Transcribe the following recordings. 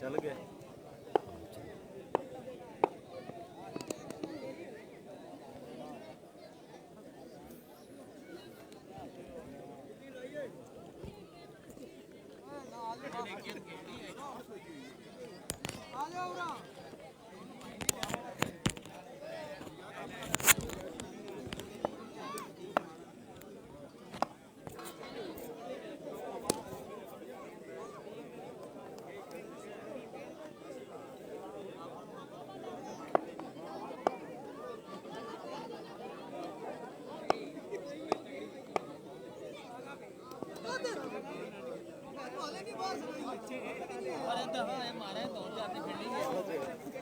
चल गए।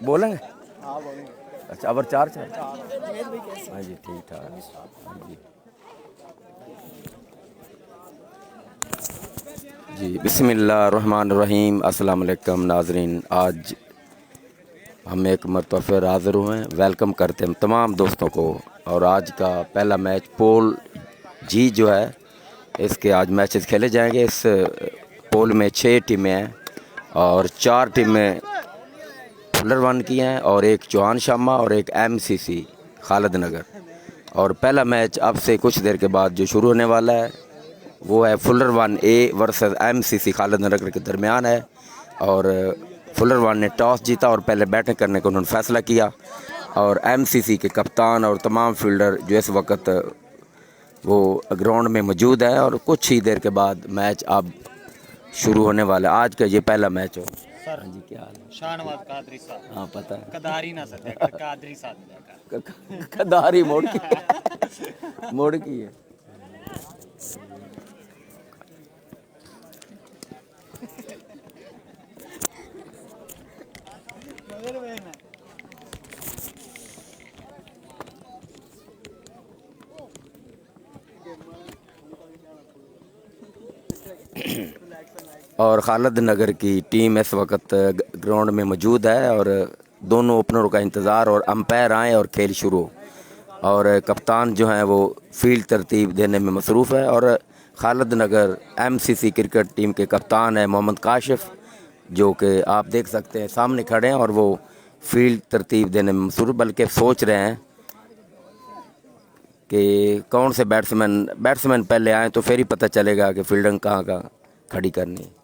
बोलेंगे? हाँ बोलेंगे। अच्छा, अबर चार चार। हाँ जी, ठीक ठाक। हाँ जी जी, बिस्मिल्लाहिर्रहमानिर्रहीम। अस्सलाम वालेकुम नाजरीन। आज हम एक मरतबा फिर हाज़िर हुए हैं। वेलकम करते हैं तमाम दोस्तों को। और आज का पहला मैच पोल जी जो है, इसके आज मैचेस खेले जाएंगे। इस पोल में 6 टीमें हैं और 4 टीमें फुलर वन की हैं और एक चौहान शामा और एक MCC खालिद नगर। और पहला मैच अब से कुछ देर के बाद जो शुरू होने वाला है वो है fuller one A versus MCC Khalid Nagar के दरमियान है। और फुलर वन ने टॉस जीता और पहले बैटिंग करने का उन्होंने फ़ैसला किया। और MCC के कप्तान और तमाम फील्डर जो इस वक्त वो ग्राउंड में मौजूद है और कुछ ही देर के बाद मैच अब शुरू होने वाला है। आज का ये पहला मैच हो। सर हाँ जी, क्या हाल है? शाहनवाज कादरी साहब। हाँ पता है। कदारी ना सर कादरी साहब। कदारी मोड़ की मोड़ की है। और खालिद नगर की टीम इस वक्त ग्राउंड में मौजूद है और दोनों ओपनरों का इंतज़ार और अंपायर आए और खेल शुरू। और कप्तान जो हैं वो फील्ड तरतीब देने में मसरूफ़ है। और खालिद नगर MCC क्रिकेट टीम के कप्तान है मोहम्मद काशिफ, जो कि आप देख सकते हैं सामने खड़े हैं और वो फील्ड तरतीब देने में मसरूफ़, बल्कि सोच रहे हैं कि कौन से बैट्समैन पहले आए तो फिर ही पता चलेगा कि फील्डिंग कहाँ कहाँ खड़ी करनी है।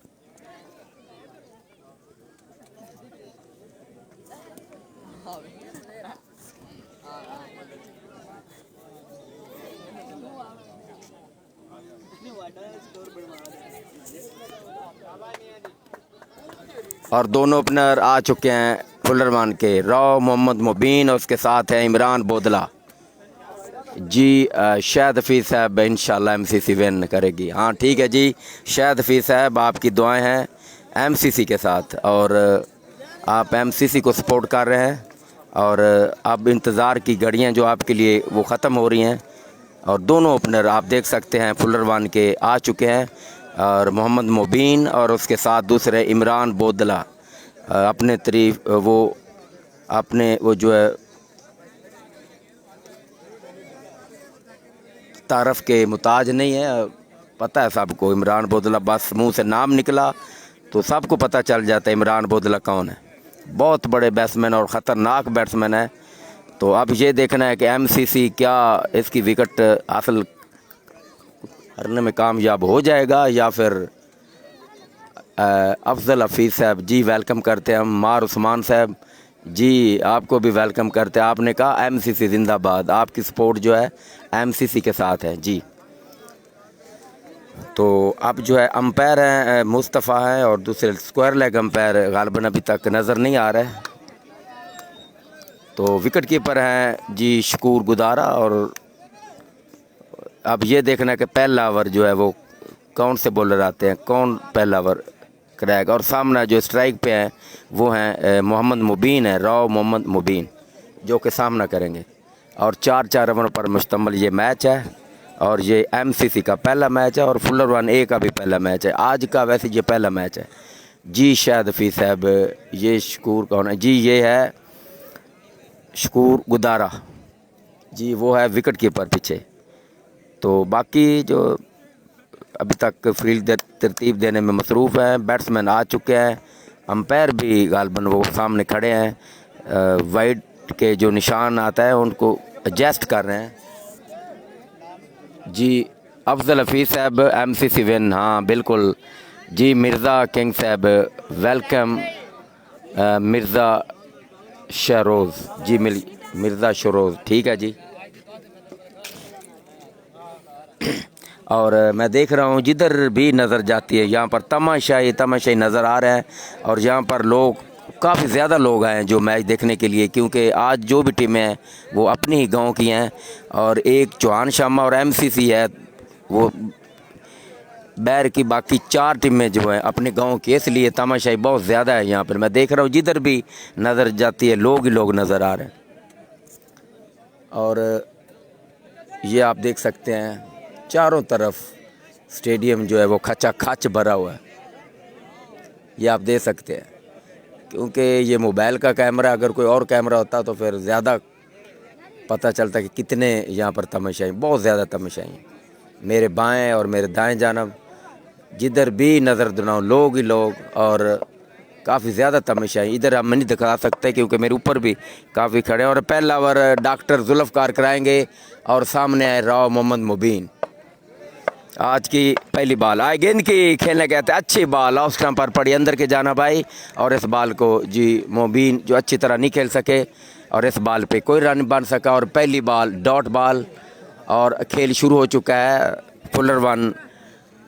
और दोनों ओपनर आ चुके हैं फुलर वन के। राव मोहम्मद मुबीन और उसके साथ है इमरान बोदला जी। शाहिद हफीज़ साहब इंशाल्लाह MCC विन करेगी। हाँ ठीक है जी, शाहिद हफीज़ साहब आपकी दुआएं हैं MCC के साथ और आप MCC को सपोर्ट कर रहे हैं। और अब इंतज़ार की घड़ियाँ जो आपके लिए वो ख़त्म हो रही हैं। और दोनों ओपनर आप देख सकते हैं फुलर वन के आ चुके हैं। और मोहम्मद मुबीन और उसके साथ दूसरे इमरान बोदला अपने तरीफ वो जो है तारफ़ के मुताज नहीं है। पता है सबको इमरान बोदला, बस मुंह से नाम निकला तो सबको पता चल जाता है इमरान बोदला कौन है। बहुत बड़े बैट्समैन और ख़तरनाक बैट्समैन है। तो अब ये देखना है कि MCC क्या इसकी विकेट हासिल करने में कामयाब हो जाएगा या फिर अफजल हफीज़ साहब जी वेलकम करते हैं हम। मार उस्मान साहब जी आपको भी वेलकम करते हैं। आपने कहा MCC जिंदाबाद, आपकी सपोर्ट जो है MCC के साथ है जी। तो अब जो है अंपायर हैं मुस्तफ़ा हैं और दूसरे स्क्वायर लेग अंपायर गालिबन अभी तक नज़र नहीं आ रहे। तो विकेट कीपर हैं जी शकूर गुदारा। और अब ये देखना है कि पहला ओवर जो है वो कौन से बॉलर आते हैं, कौन पहला ओवर कराएगा। और सामने जो स्ट्राइक पे हैं वो हैं मोहम्मद मुबीन है, राव मोहम्मद मुबीन, जो कि सामना करेंगे। और 4 ओवर पर मुश्तमिल ये मैच है और ये MCC का पहला मैच है और फुलर वन ए का भी पहला मैच है आज का। वैसे ये पहला मैच है जी। शाहिद हफीज़ साहब, ये शकूर कौन है जी? ये है शकूर गुदारा जी, वो है विकेट कीपर पीछे। तो बाकी जो अभी तक फील्ड तरतीब देने में मसरूफ़ हैं बैट्समैन आ चुके हैं अंपायर भी गालबन वो सामने खड़े हैं, वाइट के जो निशान आता है उनको एडजस्ट कर रहे हैं। जी अफजल हफीज़ साहब MCC विन, हाँ बिल्कुल जी। मिर्ज़ा किंग साहब वेलकम। मिर्ज़ा शरोज़ जी, मिर्ज़ा शरोज़, ठीक है जी। और मैं देख रहा हूँ जिधर भी नज़र जाती है यहाँ पर तमाशाई नज़र आ रहा है। और यहाँ पर लोग काफ़ी ज़्यादा लोग आए हैं जो मैच देखने के लिए, क्योंकि आज जो भी टीमें हैं वो अपनी ही गांव की हैं। और एक चौहान शामा और MCC है वो बैर की, बाकी 4 टीमें जो हैं अपने गांव की, इसलिए तमाशाई बहुत ज़्यादा है यहाँ पर। मैं देख रहा हूँ जिधर भी नज़र जाती है लोग ही लोग नज़र आ रहे हैं। और ये आप देख सकते हैं चारों तरफ स्टेडियम जो है वो खचा खच भरा हुआ है, ये आप देख सकते हैं। क्योंकि ये मोबाइल का कैमरा, अगर कोई और कैमरा होता तो फिर ज़्यादा पता चलता कि कितने यहाँ पर तमाशाई, बहुत ज़्यादा तमाशाई हैं। मेरे बाएं और मेरे दाएं जानब जिधर भी नज़र दुनाओ लोग ही लोग, और काफ़ी ज़्यादा तमाशाई। इधर हम नहीं दिखा सकते क्योंकि मेरे ऊपर भी काफ़ी खड़े हैं। और पहला ओवर डॉक्टर जुल्फ़कार कराएंगे और सामने आए राव मोहम्मद मुबीन। आज की पहली बॉल आए, गेंद की खेलने गए थे, अच्छी बॉल ऑफ स्टंप पर पड़ी, अंदर के जाना भाई। और इस बॉल को जी मुबीन जो अच्छी तरह नहीं खेल सके और इस बॉल पे कोई रन बन सका। और पहली बॉल डॉट बॉल और खेल शुरू हो चुका है। फुलर वन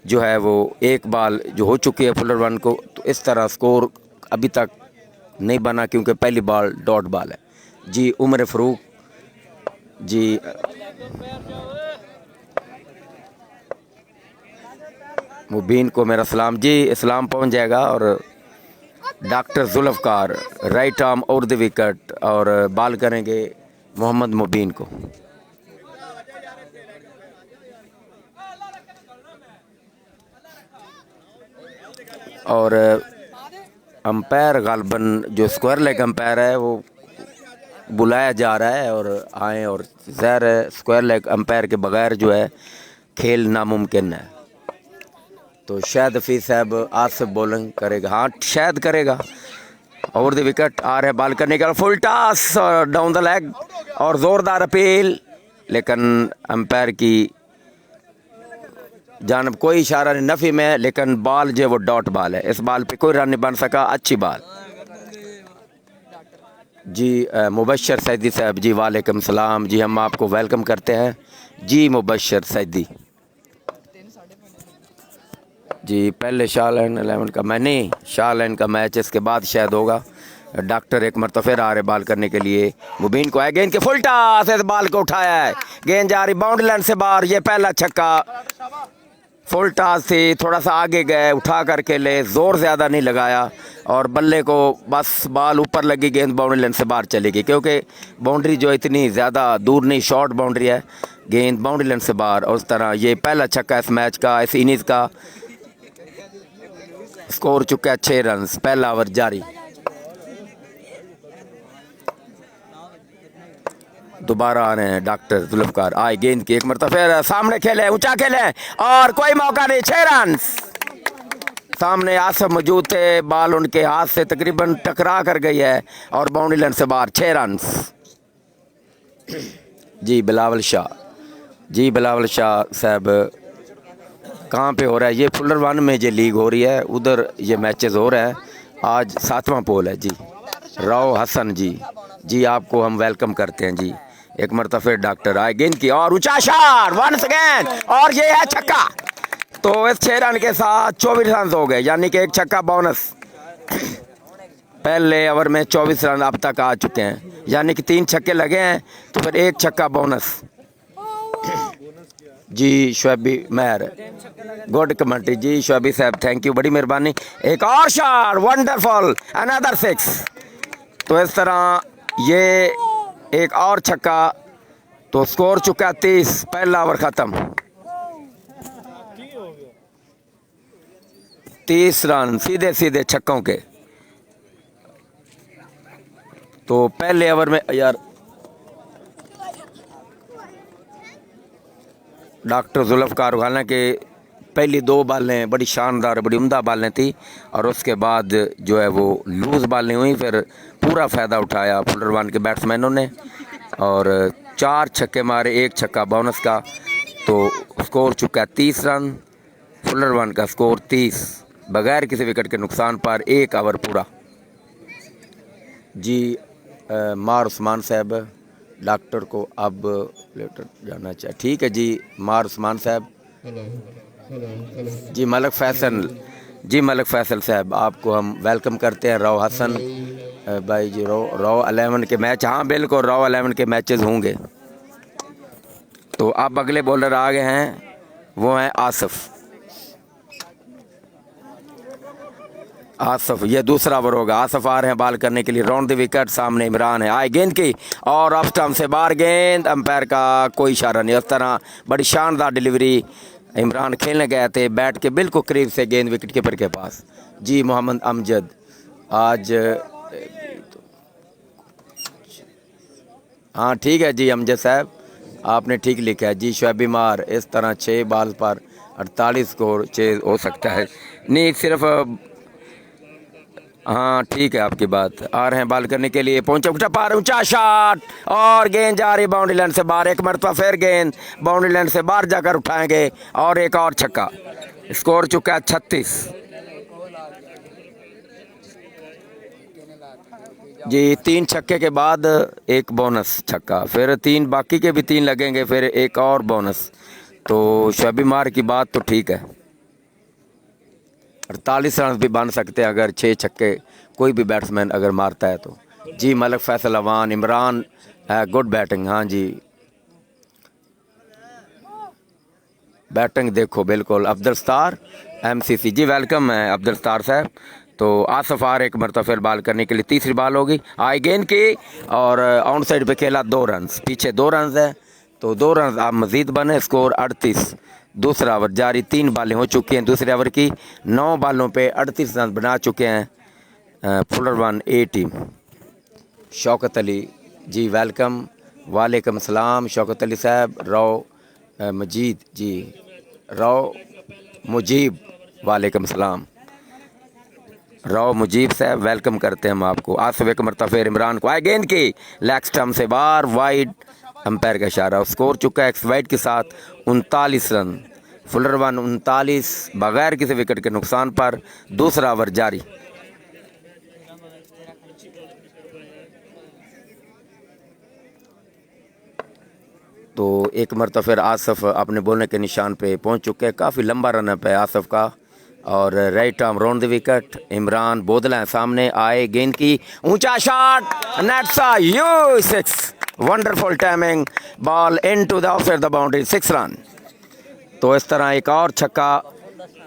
जो है वो एक बॉल जो हो चुकी है फुलर वन को, तो इस तरह स्कोर अभी तक नहीं बना क्योंकि पहली बॉल डॉट बॉल है जी। उमर फ़ारूक जी, मुबीन को मेरा सलाम जी, इस्लाम पहुंच जाएगा। और doctor Zulfiqar right arm over the wicket और बॉल करेंगे मोहम्मद मुबीन को। और अंपायर गालबन जो स्क्वायर लेग अंपायर है वो बुलाया जा रहा है और आए। और ज़ाहिर है स्क्वायर लेग अंपायर के बगैर जो है खेल नामुमकिन है। तो शायद हफीज़ साहब आज से बॉलिंग करेगा, हाँ शायद करेगा। ओवर द विकेट आ रहे बॉल करने का, full toss down the leg और ज़ोरदार अपील, लेकिन अंपायर की जानब कोई इशारा नहीं, नफ़ी में। लेकिन बॉल जो है वो डॉट बॉल है, इस बॉल पे कोई रन नहीं बन सका। अच्छी बॉल जी। मुबशर सैदी साहब जी वालेकुम सलाम जी, हम आपको वेलकम करते हैं जी। मुबशर सैदी जी, पहले शाहलैंड 11 का मैंने शाहलैंड का मैच इसके बाद शायद होगा। डॉक्टर एक मरतबा फिर आ रहे बॉल करने के लिए, मुबीन को है, गेंद के फुल टॉस, इस बॉल को उठाया है, गेंद जा रही बाउंड्री लाइन से बाहर। ये पहला छक्का, फुल टॉस थी, थोड़ा सा आगे गए, उठा कर खेले, ज़ोर ज़्यादा नहीं लगाया और बल्ले को बस बॉल ऊपर लगी, गेंद बाउंड्री लाइन से बाहर चली गई। क्योंकि बाउंड्री जो इतनी ज़्यादा दूर नहीं, शॉर्ट बाउंड्री है, गेंद बाउंड्री लाइन से बाहर। और उस तरह ये पहला छक्का इस मैच का, इस इनिंग्स का। स्कोर चुका है 6 रन, पहला ओवर जारी। दोबारा आ रहे हैं डॉक्टर जुल्फ़कार, आए गेंद की एक मरतबा फिर सामने खेले, ऊंचा खेले और कोई मौका नहीं, 6 रन। सामने आसफ मौजूद थे, बॉल उनके हाथ से तकरीबन टकरा कर गई है और बाउंड्री लाइन से बाहर, 6 रन जी। बिलावल शाह जी, बिलावल शाह साहब कहाँ पे हो रहा है ये? फुलर वन में ये लीग हो रही है, उधर ये मैचेस हो रहे हैं। आज 7वां पोल है जी। राव हसन जी, आपको हम वेलकम करते हैं जी। एक मरतबा फिर डॉक्टर आए, गेंद की और ऊंचा शॉट, वंस अगेन, और ये है छक्का। तो इस 6 रन के साथ 24 रन हो गए, यानी कि एक छक्का बोनस। पहले ओवर में 24 रन अब तक आ चुके हैं, यानी कि 3 छक्के लगे हैं, तो फिर एक छक्का बोनस जी। शुएबी मेहर, गुड कमेंट्री जी शुएबी साहब, थैंक यू, बड़ी मेहरबानी। एक और शॉट, वंडरफुल, अनदर 6। तो इस तरह ये एक और छक्का, तो स्कोर चुका 30, पहला ओवर खत्म। 30 रन सीधे सीधे छक्कों के। तो पहले ओवर में यार डॉक्टर जुल्फ़कार, हालांकि पहली 2 बॉलें बड़ी शानदार बड़ी उम्दा बॉलें थी और उसके बाद जो है वो लूज़ बॉलें हुई। फिर पूरा फ़ायदा उठाया फुलर वन के बैट्समैनों ने और 4 छक्के मारे, 1 छक्का बोनस का, तो स्कोर चुका है 30 रन। फुलर वन का स्कोर 30 बगैर किसी विकेट के नुकसान पर 1 ओवर पूरा। जी मार उस्मान साहब डॉक्टर को अब लेटर जाना चाहिए। ठीक है जी मार उस्मान साहब। जी मलिक फैसल, जी मलिक फैसल साहब आपको हम वेलकम करते हैं। रॉ हसन भाई जी रॉ 11 के मैच, हाँ बिल्कुल रॉ 11 के मैचेस होंगे। तो अब अगले बॉलर आ गए हैं, वो हैं आसिफ। आसिफ ये दूसरा ओवर होगा। आसिफ आ रहे हैं बॉल करने के लिए। राउंड द विकेट, सामने इमरान है, आए गेंद की और ऑफ स्टंप से बाहर गेंद, अंपायर का कोई इशारा नहीं। इस तरह बड़ी शानदार डिलीवरी, इमरान खेलने गए थे बैट के बिल्कुल करीब से, गेंद विकेट कीपर के पास। जी मोहम्मद अमजद आज, हाँ ठीक है जी अमजद साहब आपने ठीक लिखा है जी। शुएब मार इस तरह 6 बॉल पर 48 स्कोर 6 हो सकता है, नहीं सिर्फ, हाँ ठीक है आपकी बात। आ रहे हैं बॉल करने के लिए, पहुंचे उठा पार, ऊंचा शॉट और गेंद जा रही बाउंड्री लाइन से बाहर। एक मरतबा फिर गेंद बाउंड्री लाइन से बाहर जाकर उठाएंगे और एक और छक्का। स्कोर चुका है 36। जी 3 छक्के के बाद एक बोनस छक्का, फिर 3 बाकी के भी 3 लगेंगे, फिर एक और बोनस। तो शुएब मार की बात तो ठीक है, 48 रन भी बन सकते हैं अगर 6 छक्के कोई भी बैट्समैन अगर मारता है तो। जी मलिक फैसल अवान, इमरान गुड बैटिंग, हाँ जी बैटिंग देखो बिल्कुल। अब्दुल सत्तार MCC जी वेलकम है अब्दुल सत्तार साहब। तो आसिफ आर एक मरतबा फिर बॉल करने के लिए, तीसरी बॉल होगी, आई गेंद की और ऑन साइड पे खेला 2 रन, पीछे 2 रन है तो 2 रन आप मजीद बने, स्कोर 38। दूसरा ओवर जारी, 3 बॉलें हो चुकी हैं दूसरे ओवर की, 9 बॉलों पे 38 रन बना चुके हैं फुलर वन ए टीम। शौकत अली जी वेलकम, वालेकुम सलाम शौकत अली साहब। रॉ मजीद जी, रॉ मुजीब वालेकुम सलाम, रॉ मुजीब साहब वेलकम करते हैं हम आपको। आसिफ एक मरतबा फिर इमरान को, आए गेंद की लेग स्टंप से बाहर, वाइड, अंपायर का इशारा। स्कोर चुका है एक्स वाइड के साथ 39 रन। फुलर वन 39 बगैर किसी विकेट के नुकसान पर। दूसरा ओवर जारी, तो एक मरतबा फिर आसिफ अपने बोलने के निशान पे पहुंच चुके हैं। काफ़ी लंबा रन अप है आसिफ का और right arm round the wicket. Imran Bodla है सामने, आए गेंद की, ऊंचा शॉट, नेट सा you 6, wonderful timing, ball into the outside the boundary, 6 run. तो इस तरह एक और छक्का,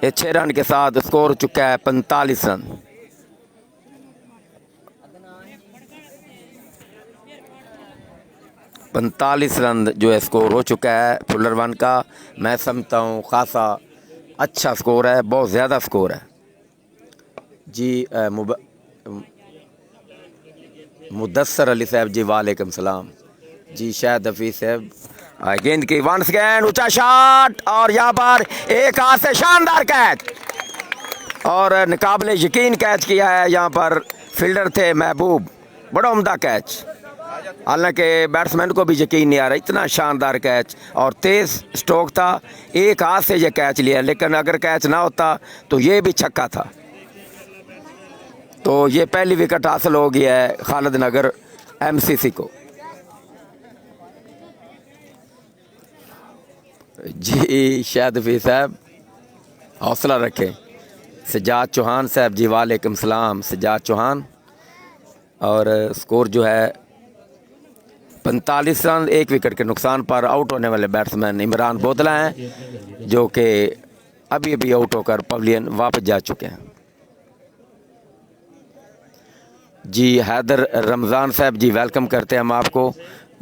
6 रन के साथ स्कोर हो चुका है 45 रन। पैंतालीस रन जो है स्कोर हो चुका है फुलर वन का। मैं समझता हूँ खासा अच्छा स्कोर है, बहुत ज़्यादा स्कोर है जी। मुदस्सर अली साहब जी वालेकुम सलाम जी। शाहिद हफीज़ साहब, गेंद की वंस गेंद, ऊंचा शॉट और यहाँ पर एक हाथ से शानदार कैच और नाकाबिले यकीन कैच किया है। यहाँ पर फील्डर थे महबूब, बड़ा उम्दा कैच, हालांकि बैट्समैन को भी यकीन नहीं आ रहा, इतना शानदार कैच और तेज़ स्ट्रोक था। एक हाथ से ये कैच लिया, लेकिन अगर कैच ना होता तो ये भी छक्का था। तो ये पहली विकेट हासिल हो गया है खालिद नगर MCC को। जी शाहिद हफीज़ साहब हौसला रखें। सजाद चौहान साहब जी वालेकुम सलाम सजाद चौहान। और स्कोर जो है 45 रन, 1 विकेट के नुकसान पर। आउट होने वाले बैट्समैन इमरान बोदला हैं जो कि अभी अभी आउट होकर पवेलियन वापस जा चुके हैं। जी हैदर रमज़ान साहब जी वेलकम करते हैं हम आपको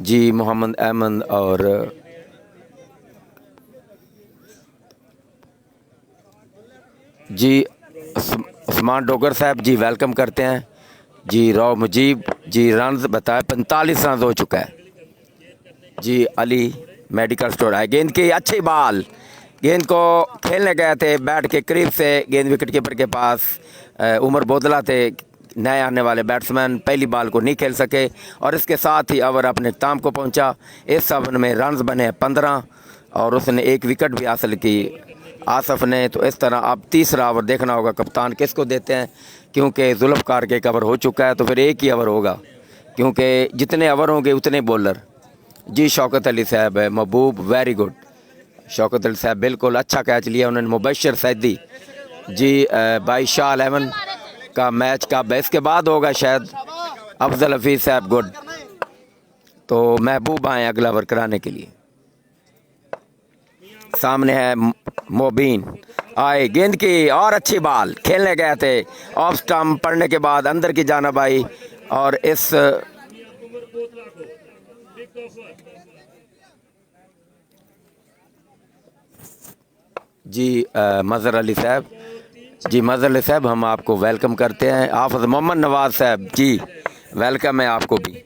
जी। मोहम्मद अहमद और जी उस्मान डोगर साहब जी वेलकम करते हैं जी। रॉ मुजीब जी रन बताए 45 रन हो चुका है जी। अली मेडिकल स्टोर है, गेंद की अच्छी बॉल, गेंद को खेलने गए थे, बैट के करीब से गेंद विकेट कीपर के पास। उमर बोदला थे नए आने वाले बैट्समैन, पहली बॉल को नहीं खेल सके और इसके साथ ही ओवर अपने इख्ताम को पहुंचा। इस ओवर में रन्स बने 15 और उसने एक विकेट भी हासिल की आसफ ने। तो इस तरह अब तीसरा ओवर देखना होगा कप्तान किसको देते हैं, क्योंकि जुल्फ़कार के ओवर हो चुका है तो फिर एक ही ओवर होगा, क्योंकि जितने ओवर होंगे उतने बॉलर। जी शौकत अली साहब है, महबूब, वेरी गुड। शौकत अली साहब बिल्कुल अच्छा कैच लिया उन्होंने। मुबशर सैदी जी बाई शाह 11 का मैच का इसके बाद होगा शायद। अफजल हफीज़ साहब गुड। तो महबूब आए अगला ओवर कराने के लिए। सामने है मोबीन, आए गेंद की और अच्छी बॉल खेलने गए थे, ऑफ स्टंप पड़ने के बाद अंदर की जानिब आई और इस जी मज़हर अली साहब, जी मज़हर अली साहब हम आपको वेलकम करते हैं। हाफ़िज़ मोहम्मद नवाज़ साहब जी वेलकम है आपको भी।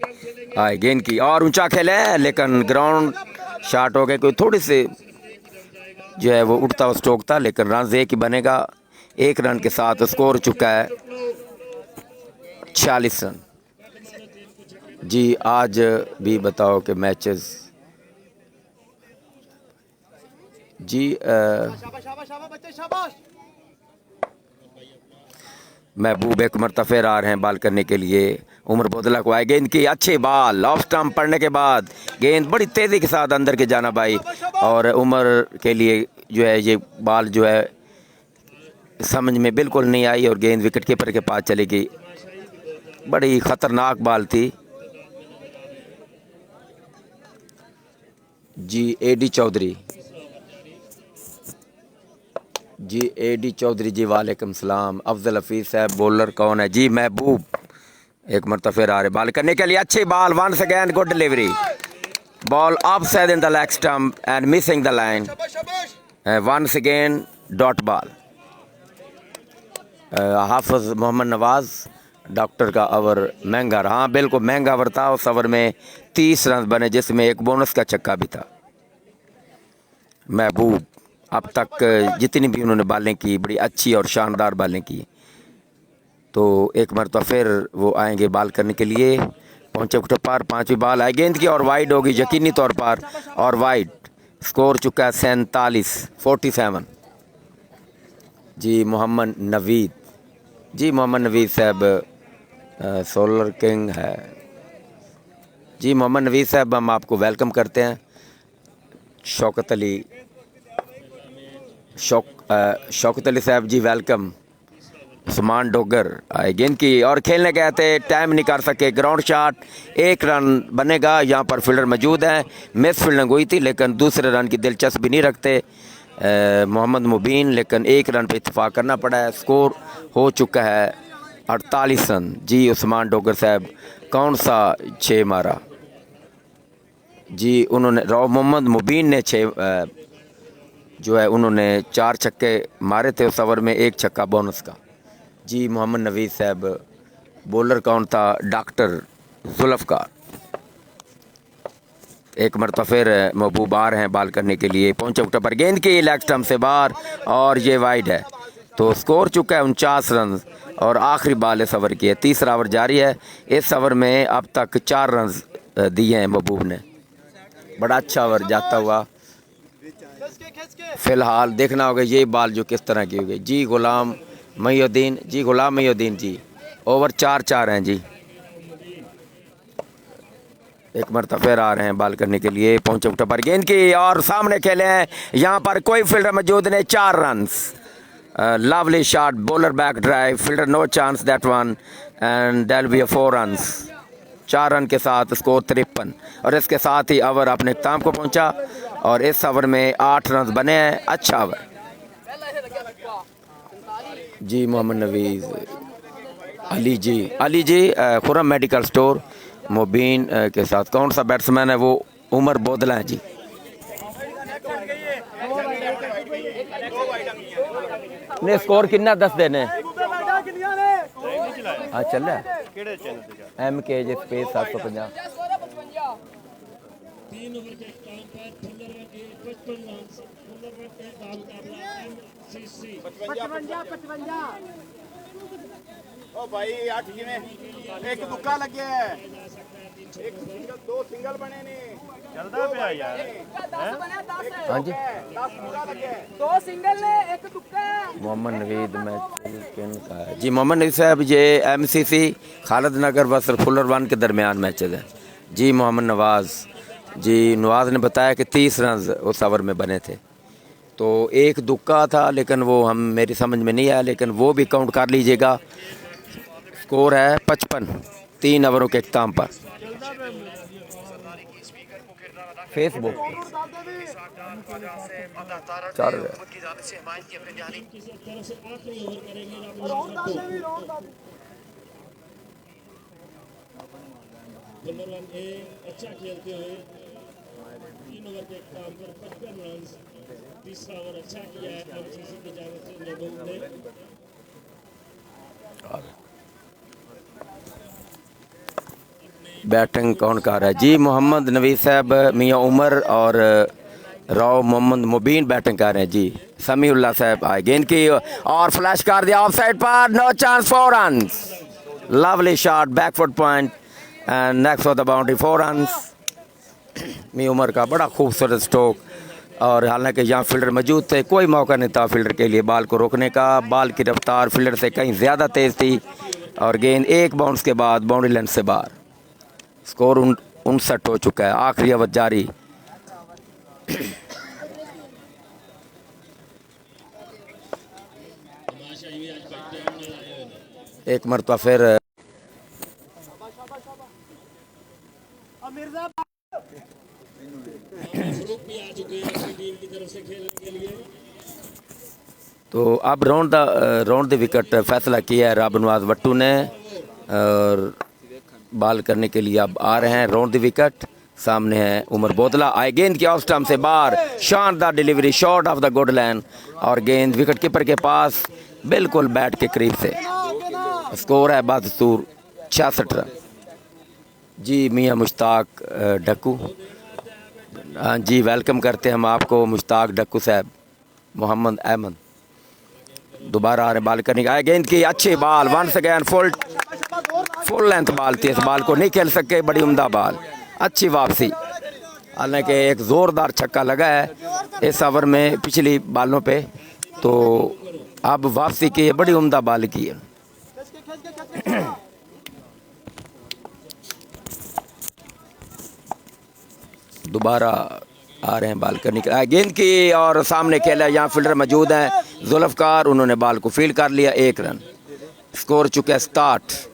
आए गेंद की और ऊंचा खेले हैं लेकिन ग्राउंड शॉट हो गए, कोई थोड़ी सी जो है वो उठता हुआ स्ट्रोक था, लेकिन रन एक ही बनेगा। 1 रन के साथ स्कोर चुका है 46 रन। जी आज भी बताओ कि मैचेस जी महबूब एक मरतबा फिर आ रहे हैं बॉल करने के लिए। उमर बोदला को आए गेंद की अच्छी बॉल, ऑफ स्टंप पड़ने के बाद गेंद बड़ी तेज़ी के साथ अंदर के जाना भाई और उमर के लिए जो है ये बॉल जो है समझ में बिल्कुल नहीं आई और गेंद विकेट कीपर के पास चली गई। बड़ी ख़तरनाक बॉल थी। जी एडी चौधरी, जी एडी चौधरी जी वालेकुम सलाम। अफजल हफीज़ साहब बॉलर कौन है? जी महबूब एक मरतबा फिर आ रहे बॉल करने के लिए। अच्छी ball, once again good delivery, ball offside in the leg stump and missing the line, once again dot ball. Hafiz Mohammad Nawaz doctor का ओवर महंगा रहा। हाँ बिल्कुल महंगा ओवर था। उस ओवर में 30 रन बने जिसमें एक बोनस का छक्का भी था। महबूब अब तक जितनी भी उन्होंने बॉलें की बड़ी अच्छी और शानदार बॉलें की, तो एक मरतबा फिर वो आएंगे बॉल करने के लिए। पहुँचे उठे पर 5वीं बॉल आई गेंद की और वाइड होगी यकीनी तौर पर और वाइड। स्कोर चुका है 47 जी मोहम्मद नवीद, जी मोहम्मद नवीद साहब सोलर किंग है। जी मोहम्मद नवीद साहब हम आपको वेलकम करते हैं। शौकत अली शौकत अली साहब जी वेलकम। उस्मान डोगर आए गेंद की और खेलने गए थे, टाइम नहीं कर सके, ग्राउंड शॉट, 1 रन बनेगा। यहाँ पर फील्डर मौजूद हैं, मिस फील्डिंग हुई थी लेकिन दूसरे रन की दिलचस्पी नहीं रखते मोहम्मद मुबीन, लेकिन 1 रन पे इत्तेफाक करना पड़ा है। स्कोर हो चुका है 48 रन। जी उस्मान डोगर साहब कौन सा 6 मारा? जी उन्होंने मोहम्मद मुबीन ने 6 जो है उन्होंने 4 छक्के मारे थे उस ओवर में, 1 छक्का बोनस का। जी मोहम्मद नवीद साहब बॉलर कौन था? डॉक्टर जुल्फ़कार। एक मरतबा फिर महबूब आ रहे हैं बॉल करने के लिए। पहुंचे उठा पर गेंद की लेग स्टंप से बाहर और ये वाइड है। तो स्कोर चुका है 49 रन और आखिरी बॉल इस ओवर की है। तीसरा ओवर जारी है। इस ओवर में अब तक 4 रन दिए हैं महबूब ने। बड़ा अच्छा ओवर जाता हुआ फ़िलहाल देखना होगा ये बॉल जो किस तरह की होगी। जी गुलाम महीउद्दीन, जी गुलाम महीउद्दीन जी ओवर 4-4 हैं जी। एक मरतबा फिर आ रहे हैं बॉल करने के लिए। पहुंचे उठे पर गेंद की और सामने खेले हैं, यहाँ पर कोई फील्डर मौजूद नहीं। 4 run, lovely shot, bowler back drive, fielder no chance that one and that be 4 run. 4 run के साथ स्कोर 53 और इसके साथ ही ओवर अपने इख्ताम को पहुंचा और इस ओवर में 8 रन बने हैं। अच्छा ओवर। जी मोहम्मद नवीज़ अली जी, अली जी खुरम मेडिकल स्टोर मुबीन के साथ कौन सा बैट्समैन है? वो उमर बोदला है जी। ने स्कोर कितना 10 देने? हाँ चल रहा है MK स्पेस 750 3 ओवर के इख्तिताम पर फुल्लरवन के 55 रन, फुल्लरवन के का मुकाबला एमसीसी 55 ओ भाई 8 किवें एक तुक्का लगे है एक सिंगल दो सिंगल बने नहीं चलदा पिया यार 10 बने 10 हाँ जी 10 तुक्का लगे दो सिंगल ने एक तुक्का मोहम्मद नवीद मैच किन का है जी? मोहम्मद नवीद साहब, ये एमसीसी खालिद नगर वर्सेस फुल्लरवन के दरमियान मैचेस है जी। मोहम्मद नवाज़ जी, नवाज़ ने बताया कि 30 रन उस ओवर में बने थे, तो एक दुक्का था लेकिन वो हम मेरी समझ में नहीं आया, लेकिन वो भी काउंट कर लीजिएगा। स्कोर है 55 3 ओवरों के इख्तिताम पर। फेसबुक 4 तरफ से आखिरी ओवर करेंगे फुल्लरवन ए अच्छा खेलते हुए 3 ओवर के इख्तिताम पर 55 रन, तीसरा ओवर अच्छा किया है एमसीसी की जानिब से महबूब ने। बैटिंग कौन कर रहा है जी? मोहम्मद नवीद साहब, मियाँ उमर और राव मोहम्मद मुबीन बैटिंग कर रहे हैं जी। समीउल्लाह साहब आए गेंद की और फ्लैश कर दिया ऑफ साइड पर, no chance, 4 run, lovely shot, back foot point and next for the boundary, 4 run. मियाँ उमर का बड़ा खूबसूरत स्ट्रोक, और हालांकि यहाँ फील्डर मौजूद थे, कोई मौका नहीं था फील्डर के लिए बॉल को रोकने का। बॉल की रफ्तार फील्डर से कहीं ज़्यादा तेज़ थी और गेंद एक बाउंस के बाद बाउंड्री लाइन से बाहर। स्कोर 59 हो चुका है, आखिरी ओवर जारी। एक मरतबा फिर भी आ चुके हैं अपनी टीम की तरफ से खेलने के लिए। तो अब राउंड द विकेट फैसला किया है राब नवाज वट्टू ने, और बॉल करने के लिए अब आ रहे हैं राउंड द विकेट। सामने है उमर बोतला, आए गेंद की ऑफ स्टंप से बाहर, शानदार delivery, shot of the good line, और गेंद विकेट कीपर के पास बिल्कुल बैट के करीब से। स्कोर है बदस्तूर 66 रन जी। मियाँ मुश्ताक डक्कू, हाँ जी, वेलकम करते हैं हम आपको मुश्ताक डक्कू साहब। मोहम्मद अहमद दोबारा आ रहे बॉल करने का, गेंद की अच्छी ball, once again full length ball थी, इस बॉल को नहीं खेल सके, बड़ी उम्दा बॉल, अच्छी वापसी। हालांकि एक ज़ोरदार छक्का लगा है इस ओवर में पिछली बॉलों पे, तो अब वापसी की बड़ी उम्दा बॉल की है। दोबारा आ रहे हैं बॉल करने के, गेंद की और सामने खेला, यहाँ फील्डर मौजूद हैं जुल्फकार, उन्होंने बॉल को फील्ड कर लिया, 1 रन। स्कोर चुका है 67।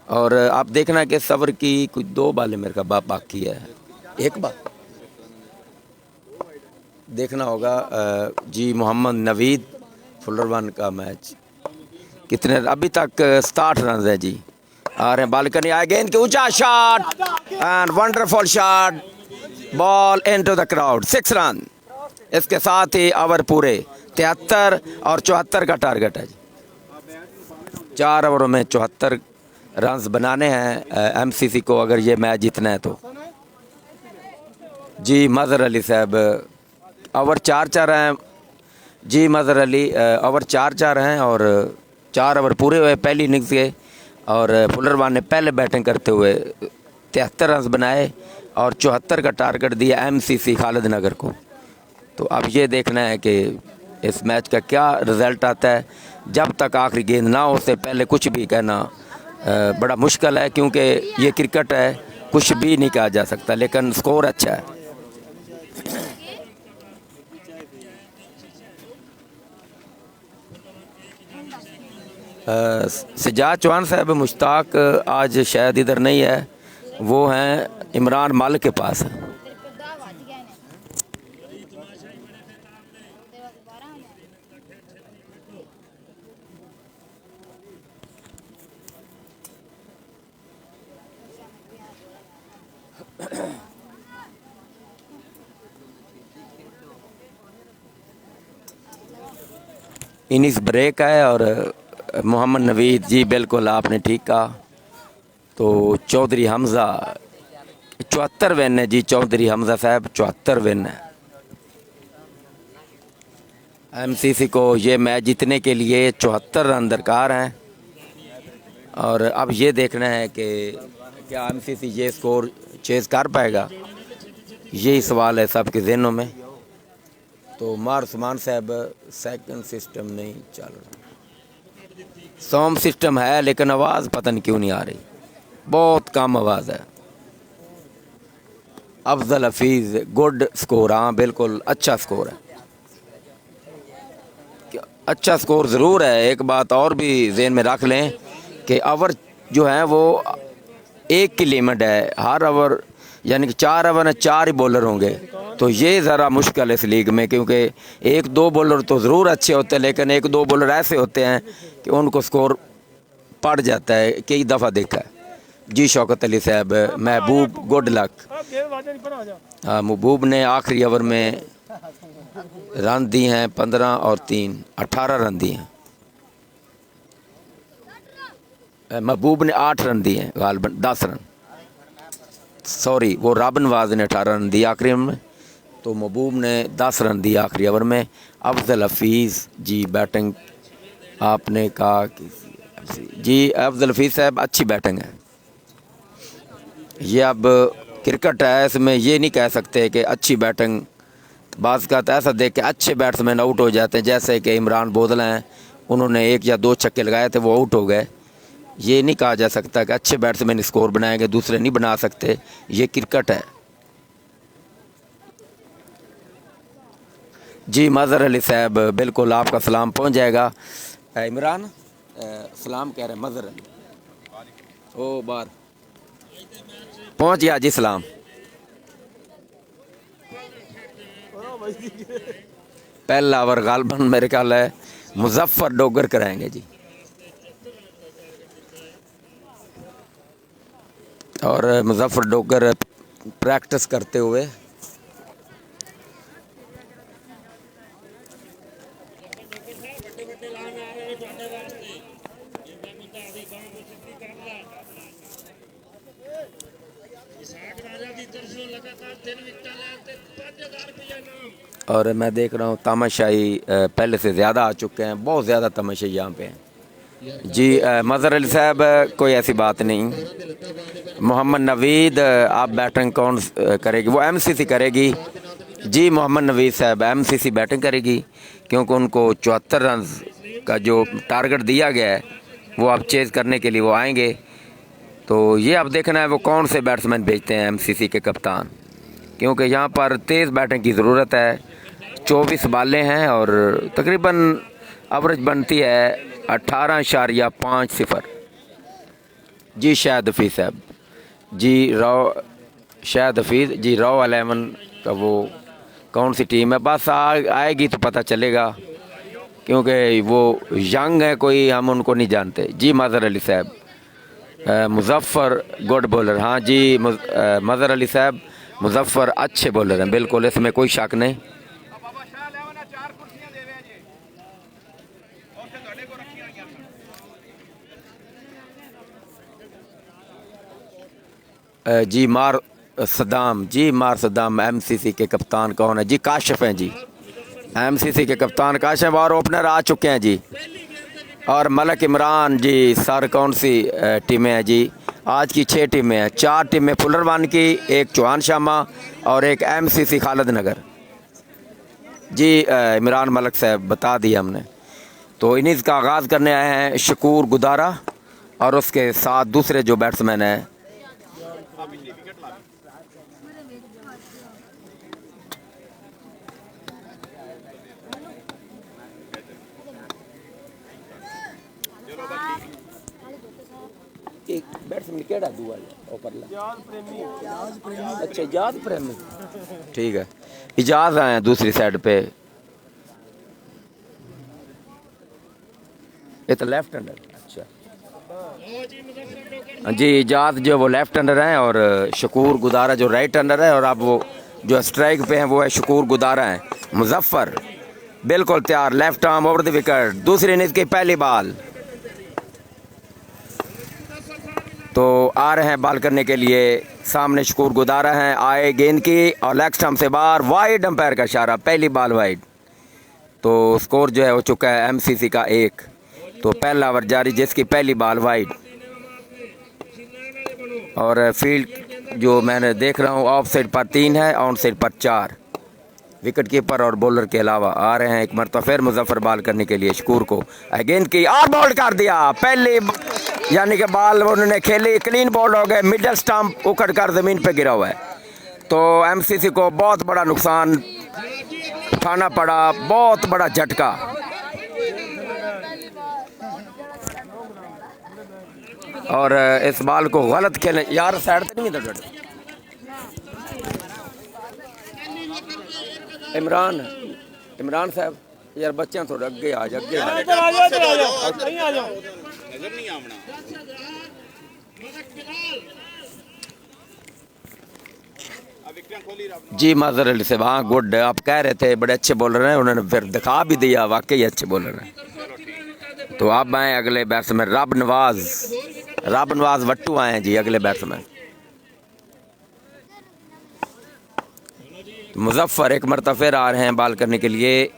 और आप देखना कि सवर की कुछ 2 बालें मेरे का बाकी है, एक बार देखना होगा जी। मोहम्मद नवीद फुल्लरवन का मैच कितने अभी तक 67 रन है जी। आ रहे हैं बॉल करने, आए गेंद के ऊंचा shot and wonderful shot, ball into the crowd, 6 run. इसके साथ ही ओवर पूरे 73 और 74 का टारगेट है जी। 4 ओवरों में 74 रन बनाने हैं एमसीसी को, अगर ये मैच जीतना है तो जी। मजहर अली साहब, ओवर 4-4 हैं जी। मजहर अली ओवर 4-4 हैं और 4 ओवर पूरे हुए पहली इनिंग्स के, और फुल्लरवन ने पहले बैटिंग करते हुए 73 रन बनाए और 74 का टारगेट दिया एमसीसी खालिद नगर को। तो अब ये देखना है कि इस मैच का क्या रिज़ल्ट आता है। जब तक आखिरी गेंद ना हो उससे पहले कुछ भी कहना बड़ा मुश्किल है, क्योंकि ये क्रिकेट है, कुछ भी नहीं कहा जा सकता, लेकिन स्कोर अच्छा है। सजाद चौहान साहब मुश्ताक आज शायद इधर नहीं है, वो हैं इमरान मालिक के पास। इनिंग्स ब्रेक है और मोहम्मद नवीद जी, बिल्कुल आपने ठीक कहा, तो चौधरी हमज़ा 74 विन है जी। चौधरी हमज़ा साहब 74 विन है। एमसीसी को ये मैच जीतने के लिए 74 रन दरकार हैं और अब ये देखना है कि क्या एमसीसी ये स्कोर चेज़ कर पाएगा, यही सवाल है सबके ज़हनों में। तो मार उस्मान साहब सेकंड सिस्टम नहीं चल रहा, साउंड सिस्टम है लेकिन आवाज़ पता नहीं क्यों नहीं आ रही, बहुत कम आवाज़ है। अफजल हफीज़ गुड स्कोर, हाँ बिल्कुल अच्छा स्कोर है, अच्छा स्कोर ज़रूर है। एक बात और भी ज़हन में रख लें कि ओवर जो है वो एक की लिमिट है, हर ओवर यानी कि 4 ओवर में 4 ही बॉलर होंगे। तो ये ज़रा मुश्किल है इस लीग में, क्योंकि 1-2 बॉलर तो ज़रूर अच्छे होते हैं लेकिन 1-2 बॉलर ऐसे होते हैं कि उनको स्कोर पड़ जाता है, कई दफ़ा देखा है जी। शौकत अली साहब महबूब गुड लक। हाँ, महबूब ने आखिरी ओवर में रन दिए हैं 15 और 3 18 रन दिए हैं। महबूब ने 8 रन दिए हैं, गालबन 10 रन, सॉरी वो रब नवाज ने 18 रन दिए आखिरी ओवर में, तो महबूब ने 10 रन दिए आखिरी ओवर में। अफजल हफीज़ जी बैटिंग आपने कहा कि जी अफजल हफीज़ साहब अच्छी बैटिंग है। ये अब क्रिकेट है, इसमें ये नहीं कह सकते कि अच्छी बैटिंग, बाज़ का तो ऐसा देख के अच्छे बैट्समैन आउट हो जाते हैं, जैसे कि इमरान बोदला हैं, उन्होंने 1 या 2 छक्के लगाए थे वो आउट हो गए। ये नहीं कहा जा सकता कि अच्छे बैट्समैन स्कोर बनाएंगे दूसरे नहीं बना सकते, ये क्रिकेट है जी। मज़हर अली साहब बिल्कुल आपका सलाम पहुंच जाएगा। इमरान सलाम कह रहे हैं मज़हर अली, ओ बार पहुंच गया जी सलाम। पहला ओवर गालबन मेरे ख्याल है मुजफ्फर डोगर कराएंगे जी, और मुजफ्फर डोगर प्रैक्टिस करते हुए और मैं देख रहा हूँ तमाशाई पहले से ज़्यादा आ चुके हैं, बहुत ज़्यादा तमाशाई यहाँ पे हैं जी। मज़हर अली साहब कोई ऐसी बात नहीं। मोहम्मद नवीद आप बैटिंग कौन करेगी? वो एमसीसी करेगी जी। मोहम्मद नवीद साहब एमसीसी बैटिंग करेगी क्योंकि उनको 74 रन का जो टारगेट दिया गया है वो अब चेज़ करने के लिए वो आएंगे। तो ये अब देखना है वो कौन से बैट्समैन भेजते हैं एमसीसी के कप्तान, क्योंकि यहाँ पर तेज़ बैटिंग की ज़रूरत है। 24 बालें हैं और तकरीबन एवरेज बनती है 18.50 जी। शाहिद हफीज़ साहब जी, शाहिद हफीज़ जी, रॉ 11 का वो कौन सी टीम है? बस आएगी तो पता चलेगा, क्योंकि वो यंग है, कोई हम उनको नहीं जानते जी। मज़हर अली साहब मुजफ्फर गुड बॉलर, हाँ जी। मज़हर अली साहब मुजफ्फर अच्छे बॉलर हैं, बिल्कुल इसमें कोई शक नहीं। जी मार सदाम जी, मार सदाम एमसीसी के कप्तान कौन है जी? काशिफ हैं जी, एमसीसी के कप्तान काशिफ, और ओपनर आ चुके हैं जी। और मलक इमरान जी। सर कौन सी टीमें हैं जी? आज की 6 टीमें हैं, 4 टीमें फुलरवान की, 1 चौहान शामा और 1 एमसीसी खालिद नगर जी। इमरान मलक साहब बता दिया हमने। तो इनिंग्स का आगाज़ करने आए हैं शकूर गुदारा और उसके साथ दूसरे जो बैट्समैन हैं बैट्समैन केड़ा दूआ अच्छा इजाज प्रेमी, ठीक है। इजाज आए हैं दूसरी साइड पे, ये तो लेफ्ट हैंडर, अच्छा जी। इजाज जो वो लेफ्ट हैंडर हैं और शकूर गुदारा जो राइट हैंडर है, और अब वो जो स्ट्राइक पे हैं वो है शकूर गुदारा हैं। मुजफ्फर बिल्कुल तैयार, left arm over the wicket, दूसरी इनिंग्स की पहली बॉल। तो तो आ रहे हैं बॉल करने के लिए। सामने शकूर गुदारा हैं, आए गेंद की और लेग स्टंप से बाहर, वाइड अंपायर का इशारा, पहली बॉल वाइड। तो स्कोर जो है हो चुका है एमसीसी का 1। तो पहला ओवर जारी जिसकी पहली बॉल वाइड। और फील्ड जो मैंने देख रहा हूँ ऑफ साइड पर 3 है, ऑन साइड पर 4। विकेट कीपर और बॉलर के अलावा आ रहे हैं एक मरतबा फिर मुजफ्फर बॉल करने के लिए। शकूर को गेंद की और बॉल कर दिया, पहली यानी कि बॉल उन्होंने खेली, क्लीन बॉल हो गए, मिडल स्टंप उखड़ कर ज़मीन पे गिरा हुआ है। तो एमसीसी को बहुत बड़ा नुकसान उठाना पड़ा, बहुत बड़ा झटका। और इस बॉल को गलत खेले यार, साइड से नहीं था। इमरान साहब यार बच्चे थोड़ा अगे आ जाओ, नजर नहीं आना। जी माजर अली साहब, हाँ गुड, आप कह रहे थे बड़े अच्छे बॉलर हैं, उन्होंने फिर दिखा भी दिया वाकई अच्छे बॉलर हैं। तो अब आए अगले बैट्समैन रब नवाज वट्टू आए हैं जी अगले बैट्समैन। मुजफ्फर एक मरतबा फिर आ रहे हैं बॉल करने के लिए।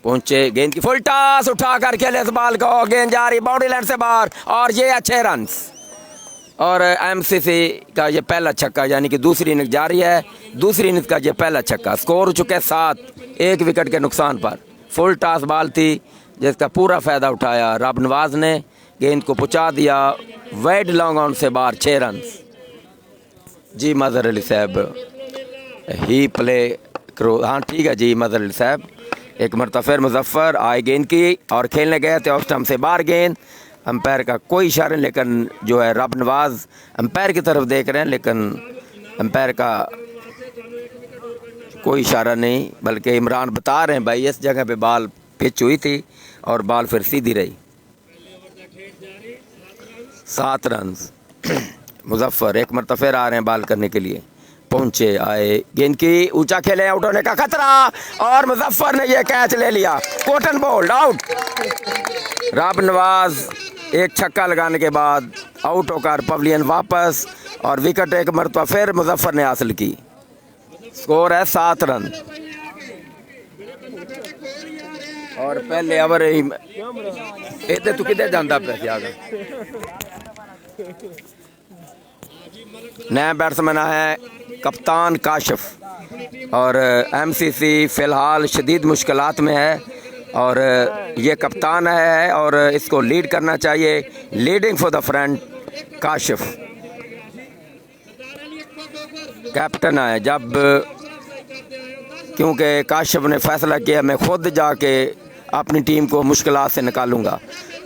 पहुंचे, गेंद की फुल टॉस उठा कर खेले इस बॉल को, गेंद जा रही बाउंड्री लाइन से बाहर और ये अच्छे रन्स। और एमसीसी का ये पहला छक्का, यानी कि दूसरी इनिंग जारी है, दूसरी इनिंग का ये पहला छक्का। स्कोर हो चुके 7, 1 विकेट के नुकसान पर। फुल टॉस बॉल थी जिसका पूरा फ़ायदा उठाया रब नवाज ने, गेंद को पहुँचा दिया वाइड लॉन्ग ऑन से बाहर, 6 रन। जी मजहर अली साहब ही प्ले करो, हाँ ठीक है जी मजहर अली साहब। एक मरतबा फिर मुजफ्फर आए गेंद की और खेलने गए थे ऑफ स्टंप से बाहर गेंद। अंपायर का कोई इशारा, लेकिन जो है रब नवाज अंपायर की तरफ देख रहे हैं, लेकिन अंपायर का कोई इशारा नहीं, बल्कि इमरान बता रहे हैं भाई इस जगह पे बॉल पिच हुई थी और बॉल फिर सीधी रही। 7 रन। मुजफ्फर एक मरतबा फिर आ रहे हैं बॉल करने के लिए। पहुंचे, आए, गेंद की ऊंचा खेले, आउट होने का खतरा और मुजफ्फर ने यह कैच ले लिया, कॉटन बॉल्ड आउट। रब नवाज एक छक्का लगाने के बाद आउट होकर पवेलियन वापस और विकेट एक मरतबा फिर मुजफ्फर ने हासिल की। स्कोर है 7 रन। और पहले ओवर ही इधर तू किधर जाता पे नया बैट्समैन है कप्तान काशिफ। और एमसीसी फ़िलहाल शदीद मुश्किलात में है और ये कप्तान है और इसको लीड करना चाहिए। Leading for the front Kashif captain है। जब क्योंकि काशिफ ने फैसला किया मैं खुद जाके अपनी टीम को मुश्किलात से निकालूंगा,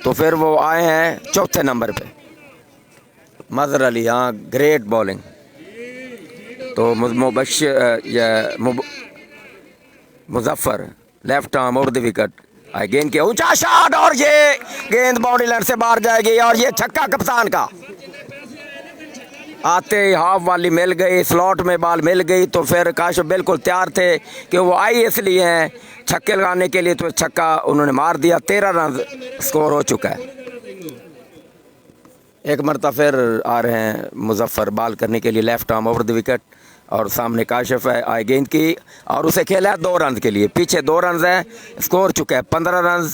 तो फिर वो आए हैं 4थे नंबर पे। मजहर अली, हाँ ग्रेट बॉलिंग। तो Muzaffar left arm over the wicket, गेंद के ऊंचा शॉट और ये गेंद बाउंड्री लाइन से बाहर जाएगी और ये छक्का कप्तान का। आते ही हाफ वाली मिल गई, स्लॉट में बॉल मिल गई, तो फिर काशिफ बिल्कुल तैयार थे कि वो आई इसलिए हैं छक्के लगाने के लिए, तो छक्का उन्होंने मार दिया। 13 रन स्कोर हो चुका है। एक मरतबा फिर आ रहे हैं मुजफ्फर बॉल करने के लिए left arm over the wicket और सामने काशिफ है, आए गेंद की और उसे खेला है 2 रन के लिए, पीछे 2 रन है, स्कोर चुका है 15 रन।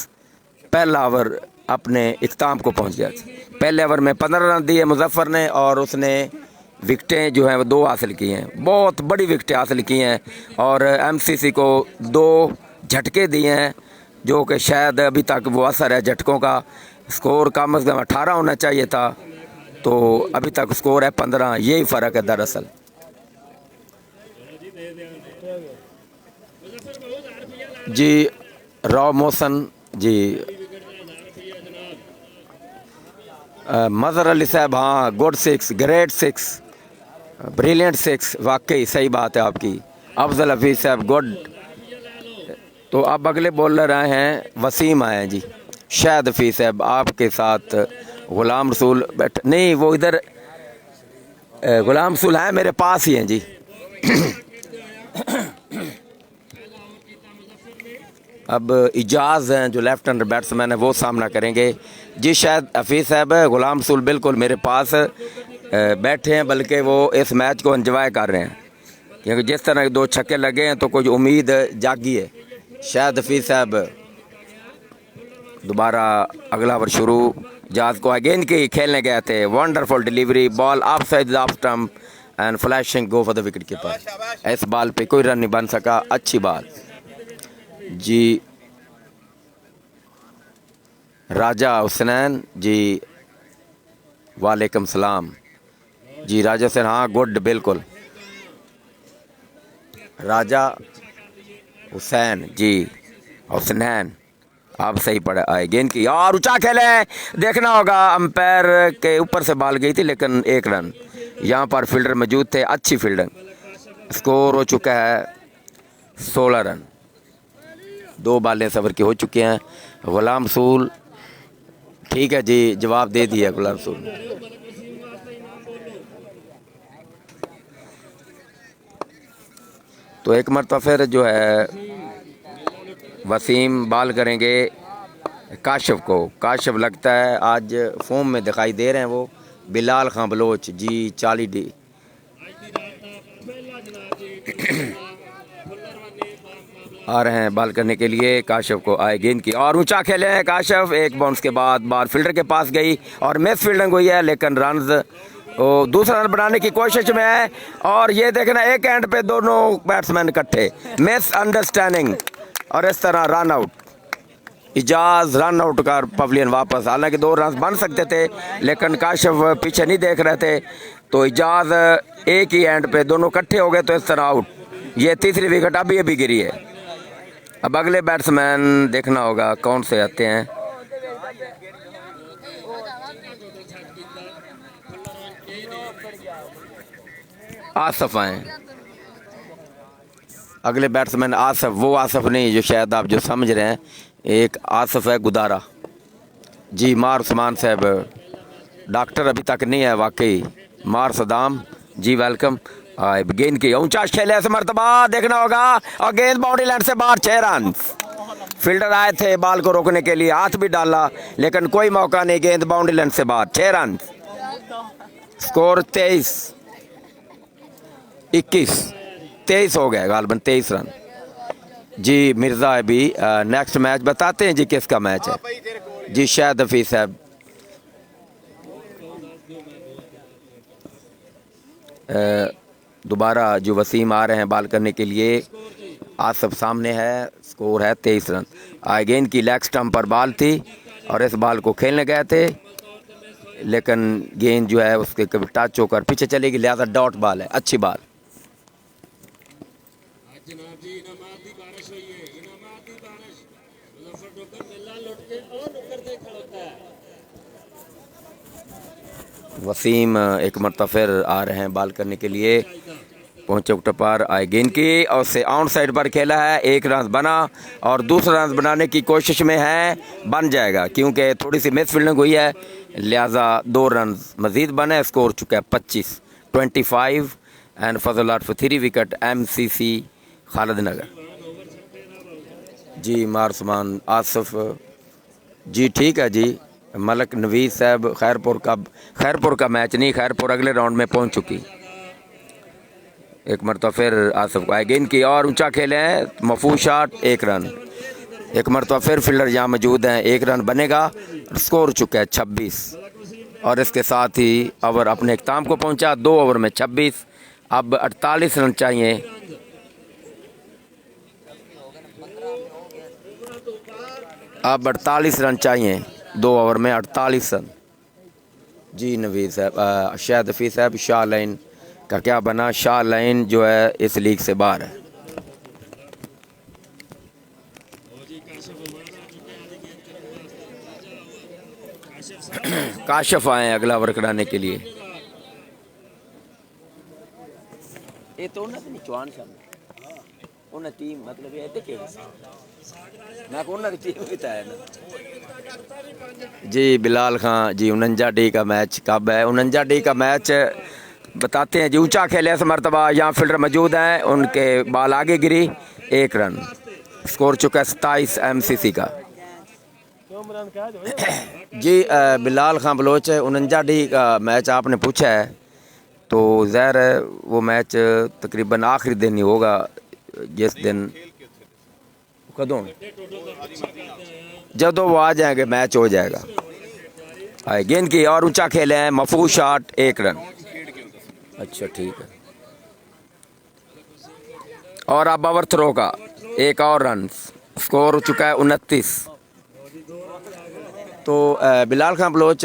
पहला ओवर अपने इख्ताम को पहुंच गया। पहले ओवर में 15 रन दिए मुजफ्फर ने और उसने विकटें जो हैं वो 2 हासिल की हैं, बहुत बड़ी विकटें हासिल की हैं और एमसीसी को 2 झटके दिए हैं जो कि शायद अभी तक वो असर है झटकों का। स्कोर कम से कम 18 होना चाहिए था, तो अभी तक स्कोर है 15, यही फ़र्क है दरअसल। जी रॉ मोशन जी मजहर अली साहब, हाँ गुड 6, ग्रेट 6, ब्रिलियंट 6, वाकई सही बात है आपकी। अफजल हफीज़ साहब गुड। तो अब अगले बॉलर आए हैं, वसीम आए हैं जी। शाहिद हफीज़ साहब आपके साथ गुलाम रसूल बैठ, नहीं वो इधर गुलाम रसूल हैं मेरे पास ही हैं जी। अब इजाज़ हैं जो लेफ्ट हैंडर बैट्समैन है वो सामना करेंगे जी। शायद हफीज़ साहब, गुलाम रसूल बिल्कुल मेरे पास बैठे हैं, बल्कि वो इस मैच को एंजॉय कर रहे हैं, क्योंकि जिस तरह के 2 छक्के लगे हैं तो कुछ उम्मीद जागी है। शायद हफीज साहब दोबारा अगला ओवर शुरू। जाज को अगेन की खेलने गए थे, wonderful delivery, ball of side off stump and flashing go for the wicket keeper. इस बॉल पे कोई रन नहीं बन सका। अच्छी बॉल जी। राजा हुसैन जी, वालेकुम सलाम जी। राजा हुसैन, हाँ गुड, बिल्कुल। राजा हुसैन जी, हुसैन आप सही पड़े आए। गेंद की और ऊंचा खेले, देखना होगा अंपायर के ऊपर से बॉल गई थी, लेकिन 1 रन। यहाँ पर फील्डर मौजूद थे, अच्छी फील्डिंग। स्कोर हो चुका है 16 रन। 2 बॉलें सबर की हो चुकी हैं। गुलाम रसूल, ठीक है जी, जवाब दे दिया गुलाम रसूल। तो एक मरतबा फिर जो है वसीम बॉल करेंगे काशिफ को। काशिफ लगता है आज फॉर्म में दिखाई दे रहे हैं वो। बिलाल खां बलोच जी, 40 डी। आ रहे हैं बॉल करने के लिए। काशिफ को आए गेंद की और ऊंचा खेले हैं काशिफ। 1 बाउंस के बाद बॉल फील्डर के पास गई और मिस फील्डिंग हुई है, लेकिन रन दूसरा रन बनाने की कोशिश में है। और ये देखना, एक एंड पे दोनों बैट्समैन इकट्ठे, मिस अंडरस्टैंडिंग और इस तरह run out. Ijaz run out कर पवेलियन वापस। हालांकि 2 रन बन सकते थे, लेकिन काशिफ पीछे नहीं देख रहे थे, तो इजाज एक ही एंड पे दोनों इकट्ठे हो गए, तो इस तरह आउट। ये तीसरी विकेट अभी गिरी है। अब अगले बैट्समैन देखना होगा कौन से आते हैं। आसफ आए अगले बैट्समैन। आसफ, वो आसफ नहीं जो शायद आप जो समझ रहे हैं, एक आसफ है गुदारा जी। मार उस्मान साहब, डॉक्टर अभी तक नहीं है वाकई। मार सदाम जी, वेलकम। गेंद की ऊंचा खेले इस मरतबा, देखना होगा, और गेंद बाउंड्री लाइन से बाहर। 6 रन। फील्डर आए थे बॉल को रोकने के लिए, हाथ भी डाला, लेकिन कोई मौका नहीं। गेंद बाउंड्री लाइन से बाहर। 6 रन। स्कोर 23 हो गया, गालबन 23 रन जी। मिर्जा अभी नेक्स्ट मैच बताते हैं जी, किसका मैच है जी। शायद हफीज साहब, दोबारा जो वसीम आ रहे हैं बॉल करने के लिए। आसफ सामने है, स्कोर है 23 रन। गेंद की लेग स्टंप पर बॉल थी और इस बॉल को खेलने गए थे, लेकिन गेंद जो है उसके कभी टच होकर पीछे चलेगी, लिहाजा डॉट बॉल है। अच्छी बॉल। वसीम एक मरतबा फिर आ रहे हैं बॉल करने के लिए। पहुंचे विकेट पर, आए गेंद की और से आउट साइड पर खेला है। 1 रन बना और दूसरा रन बनाने की कोशिश में है, बन जाएगा क्योंकि थोड़ी सी मिस फील्डिंग हुई है, लिहाजा 2 रन मजीद बने। स्कोर चुका है 25 and Fazal out for 3 wicket. MCC Khalid Nagar ji. मारसमान आसफ जी, ठीक है जी। मलक नवीज साहब, खैरपुर का मैच नहीं, खैरपुर अगले राउंड में पहुंच चुकी। एक मरतबा फिर आसफ को गेंद की और ऊंचा खेले हैं, महफूज शॉट। 1 रन। एक मरतबा फिर फील्डर यहाँ मौजूद हैं, 1 रन बनेगा। स्कोर चुका है 26 और इसके साथ ही ओवर अपने इख्ताम को पहुंचा। 2 ओवर में 26। अब 48 रन चाहिए। अब 48 रन चाहिए 2 ओवर में, 48 रन जी। नवीद साहब, शायद हफीज साहब, शाह लाइन का क्या बना? शाह लाइन जो है इस लीग से बाहर है। काशिफ आए अगला ओवर कराने के लिए। ये तो ना चौहान साहब उन्हें टीम मतलब ये थे मैं को उन्हें टीम बताया ना जी। बिलाल खां जी, 49 डी का मैच कब है? 49 डी का मैच बताते हैं जी। ऊंचा खेले इस मरतबा, यहाँ फील्डर मौजूद हैं, उनके बॉल आगे गिरी। 1 रन। स्कोर चुका है 27 MCC का जी। बिलाल खां बलोच, 49 डी का मैच आपने पूछा है। तो ज़ाहिर है वो मैच तकरीबन आखिरी दिन ही होगा जिस दिन कदों जब वो आ जाएंगे मैच हो जाएगा। आए गेंद की और ऊंचा खेले हैं, महफूज शॉट, 1 रन। अच्छा ठीक है। और अब ओवर थ्रो का 1 और रन, स्कोर हो चुका है 29। तो बिलाल खान बलोच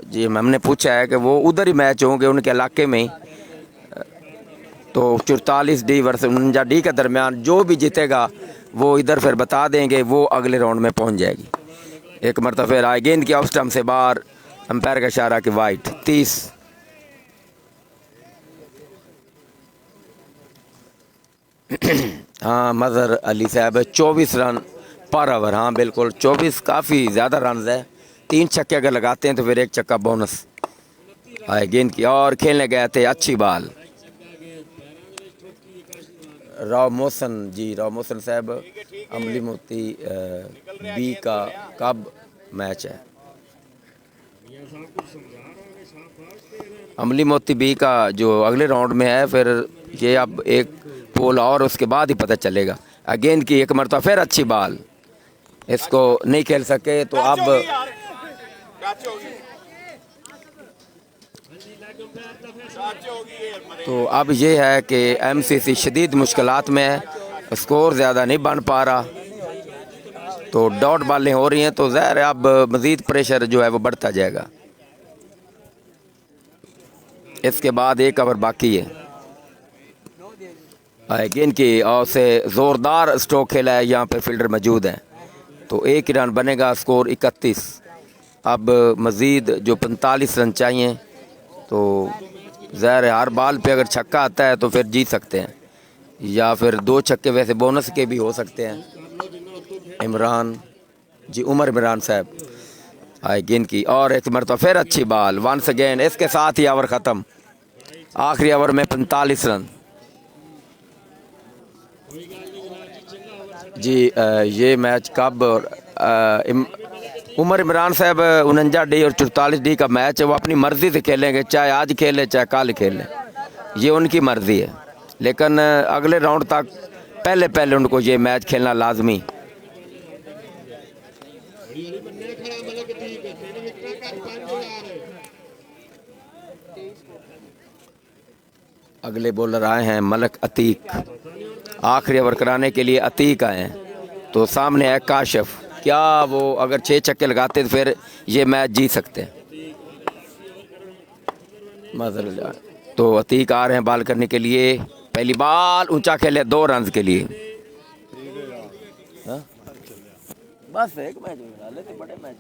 जी हमने पूछा है कि वो उधर ही मैच होंगे उनके इलाके में ही, तो 44D वर्सेस 49D के दरमियान जो भी जीतेगा वो इधर फिर बता देंगे, वो अगले राउंड में पहुंच जाएगी। एक मरतबा फिर आए गेंद की ऑफ स्टंप से बाहर, अंपायर का इशारा कि वाइट। 30। हाँ मजहर अली साहब 24 रन पर ओवर। हाँ बिल्कुल 24 काफ़ी ज़्यादा रन है। 3 छक्के अगर लगाते हैं तो फिर 1 छक्का बोनस। आए गेंद की और खेलने गए थे, अच्छी बाल। राव मोहसन जी, राव मोहसन साहब अमली मोती बी का कब मैच है? अमली मोती बी का जो अगले राउंड में है, फिर ये अब एक पोल और उसके बाद ही पता चलेगा। गेंद की एक मरतबा फिर अच्छी बाल, इसको नहीं खेल सके तो अब ये है कि MCC शदीद मुश्किलात में है, स्कोर ज़्यादा नहीं बन पा रहा, तो डॉट बॉलें हो रही हैं, तो ज़ाहिर है अब मज़ीद प्रेशर जो है वो बढ़ता जाएगा। इसके बाद 1 ओवर बाकी है। गेंद की और से ज़ोरदार स्ट्रोक खेला है, यहाँ पे फील्डर मौजूद हैं, तो 1 ही रन बनेगा, स्कोर 31। अब मज़ीद जो 45 रन चाहिए, तो ज़ाहिर है हर बाल पे अगर छक्का आता है तो फिर जीत सकते हैं, या फिर 2 छक्के वैसे बोनस के भी हो सकते हैं। इमरान जी, उमर इमरान साहब आए गेंद की और एक मरतबा फिर अच्छी बाल, वंस अगेन। इसके साथ ही ओवर ख़त्म, आखिरी ओवर में 45 रन। जी ये मैच कब? उमर इमरान साहब 49D और 44D का मैच है, वो अपनी मर्ज़ी से खेलेंगे, चाहे आज खेलें चाहे कल खेलें, ये उनकी मर्ज़ी है, लेकिन अगले राउंड तक पहले उनको ये मैच खेलना लाजमी। अगले बॉलर आए हैं मलक अतीक, आखिरी ओवर कराने के लिए अतीक आए हैं, तो सामने है काशिफ। क्या वो अगर 6 छक्के लगाते तो फिर ये मैच जीत सकते हैं। मज़र तो अतीक आ रहे हैं बॉल करने के लिए, पहली बाल ऊंचा खेले 2 रन के लिए। हा? बस एक मैच में तो बड़े मैच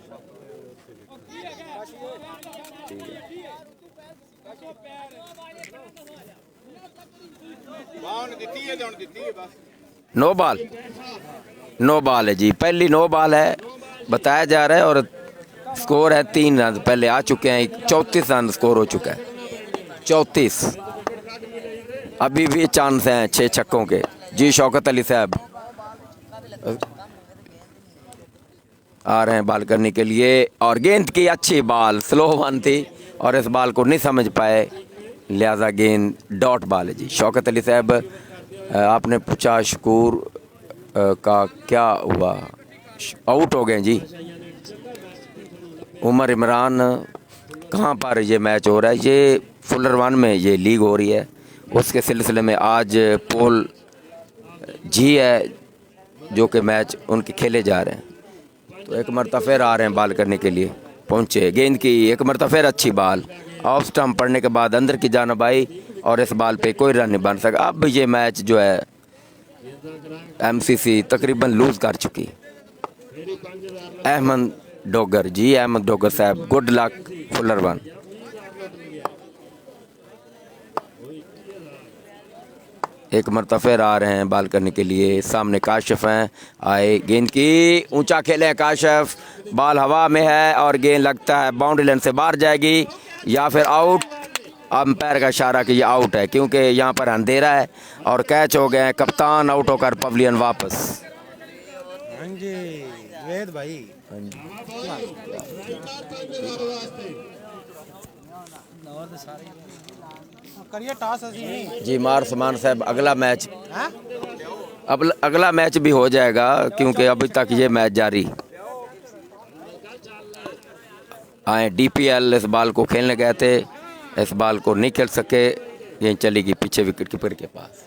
नो बॉल है जी, पहली नो बॉल है बताया जा रहा है, और स्कोर है 3 रन पहले आ चुके हैं, 34 रन स्कोर हो चुका है, 34। अभी भी चांस हैं 6 छक्कों के। जी शौकत अली साहब आ रहे हैं बॉल करने के लिए, और गेंद की अच्छी बॉल, स्लो वन थी और इस बॉल को नहीं समझ पाए, लिहाजा गेंद डॉट बॉल है जी। शौकत अली साहब आपने पूछा शकूर का क्या हुआ, आउट हो गए जी। उमर इमरान कहाँ पर ये मैच हो रहा है? ये फुलर 1 में ये लीग हो रही है, उसके सिलसिले में आज पोल जी है जो कि मैच उनके खेले जा रहे हैं, तो एक मरतबा फिर आ रहे हैं बॉल करने के लिए, पहुँचे। गेंद की एक मरतबा फिर अच्छी बॉल, ऑफ स्टंप पड़ने के बाद अंदर की जानिब आई और इस बॉल पे कोई रन नहीं बन सका। अब ये मैच जो है MCC तकरीबन लूज़ कर चुकी। अहमद डोगर जी, अहमद डोगर साहब गुड लक फुलर 1। एक मरतबा फिर आ रहे हैं बॉल करने के लिए, सामने काशिफ हैं, आए गेंद की ऊंचा खेले काशिफ, बॉल हवा में है और गेंद लगता है बाउंड्री लाइन से बाहर जाएगी या फिर आउट। अंपायर का इशारा कि ये आउट है, क्योंकि यहाँ पर अंधेरा है और कैच हो गए हैं। कप्तान आउट होकर पवेलियन वापस। हाँ जी वेद भाई, करिए टॉस असी जी मार समान साहब अगला मैच अब अगला मैच भी हो जाएगा क्योंकि अभी तक ये मैच जारी। आए डीपीएल इस बॉल को खेलने गए थे, इस बॉल को नहीं खेल सके, ये चली गई पीछे विकेट कीपर के पास।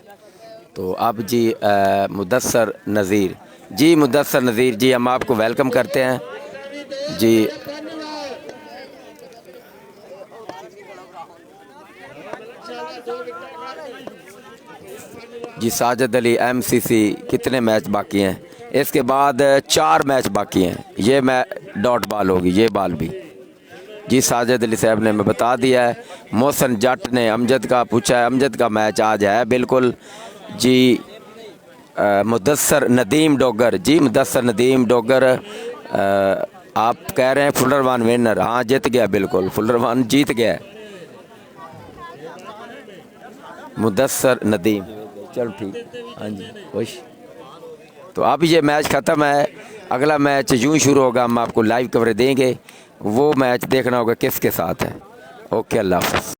तो अब जी मुदस्सर नज़ीर जी, मुदस्सर नज़ीर जी हम आपको वेलकम करते हैं जी। जी साजिद अली एमसीसी कितने मैच बाकी हैं? इसके बाद 4 मैच बाकी हैं। ये डॉट बॉल होगी, ये बॉल भी जी साजिद अली साहब ने मैं बता दिया है। मोहसन जट ने अमजद का पूछा है, अमजद का मैच आज है बिल्कुल जी। मुदस्सर नदीम डोगर जी, मुदस्सर नदीम डोगर आप कह रहे हैं फुलर वन विनर, हाँ जीत गया बिल्कुल, फुलर वन जीत गया मुदस्सर नदीम। चलो ठीक, हाँ जी खुश। तो अब ये मैच ख़त्म है, अगला मैच यूँ शुरू होगा, हम आपको लाइव कवरेज देंगे। वो मैच देखना होगा किसके साथ है। ओके, अल्लाह हाफ़िज़।